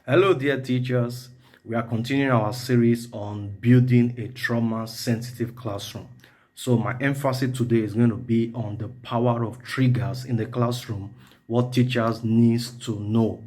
Hello, dear teachers. We are continuing our series on building a trauma sensitive classroom. So, my emphasis today is going to be on the power of triggers in the classroom, what teachers need to know.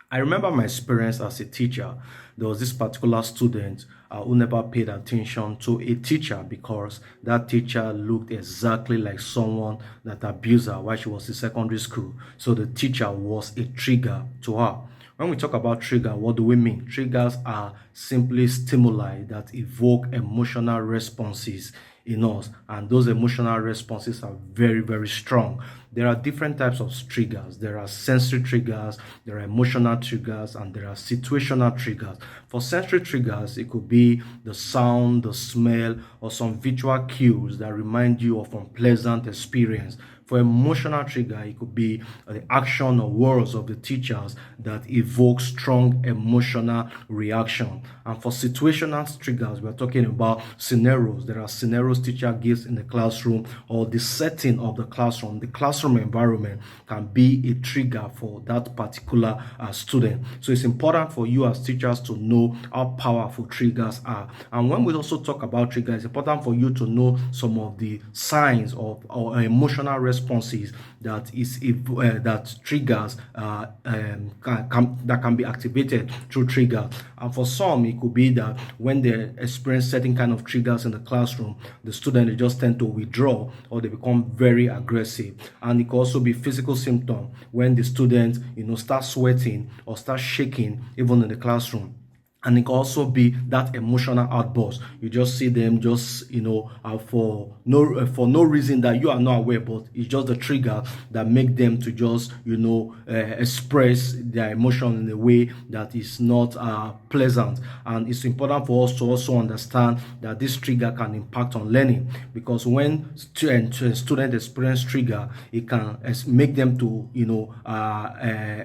I remember my experience as a teacher. There was this particular student who never paid attention to a teacher because that teacher looked exactly like someone that abused her while she was in secondary school. So the teacher was a trigger to her. When we talk about trigger, what do we mean? Triggers are simply stimuli that evoke emotional responses in us, and those emotional responses are very, very strong. There are different types of triggers. There are sensory triggers, there are emotional triggers, and there are situational triggers. For sensory triggers, it could be the sound, the smell, or some visual cues that remind you of unpleasant experience. For emotional trigger, it could be the action or words of the teachers that evoke strong emotional reaction. And for situational triggers, we're talking about scenarios. There are scenarios teacher gives in the classroom, or the setting of the classroom. The classroom environment can be a trigger for that particular student. So it's important for you as teachers to know how powerful triggers are. And when we also talk about triggers, it's important for you to know some of the signs of or emotional responses that triggers that can be activated through triggers. And for some, it could be that when they experience certain kind of triggers in the classroom, the student they just tend to withdraw or they become very aggressive. And it could also be physical symptom when the student start sweating or start shaking even in the classroom. And it can also be that emotional outburst. You just see them just for no reason that you are not aware, but it's just the trigger that make them to just express their emotion in a way that is not pleasant. And it's important for us to also understand that this trigger can impact on learning, because when student experience trigger, it can make them to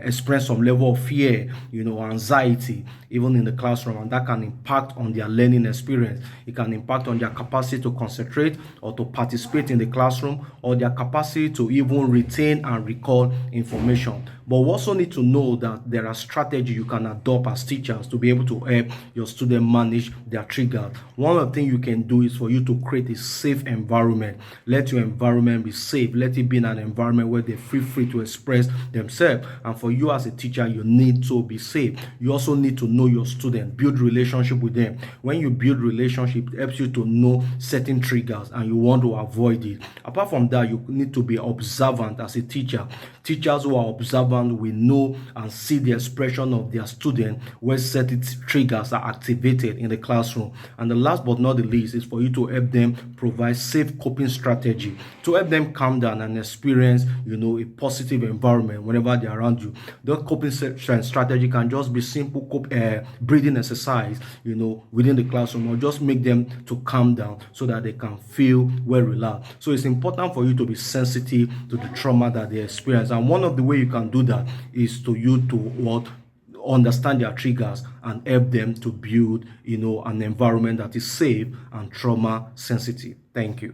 experience some level of fear, anxiety, even in the classroom, and that can impact on their learning experience. It can impact on their capacity to concentrate or to participate in the classroom, or their capacity to even retain and recall information. But we also need to know that there are strategies you can adopt as teachers to be able to help your student manage their triggers. One of the things you can do is for you to create a safe environment. Let your environment be safe. Let it be in an environment where they feel free to express themselves. And for you as a teacher, you need to be safe. You also need to know your student, build relationship with them. When you build relationship, it helps you to know certain triggers and you want to avoid it. Apart from that, you need to be observant as a teacher. Teachers who are observant will know and see the expression of their student when certain triggers are activated in the classroom. And the last but not the least is for you to help them provide safe coping strategy to help them calm down and experience a positive environment whenever they're around you. The coping strategy can just be simple breathing exercise within the classroom, or just make them to calm down so that they can feel well relaxed. So it's important for you to be sensitive to the trauma that they experience, and one of the way you can do that is to you to understand their triggers and help them to build an environment that is safe and trauma sensitive. Thank you.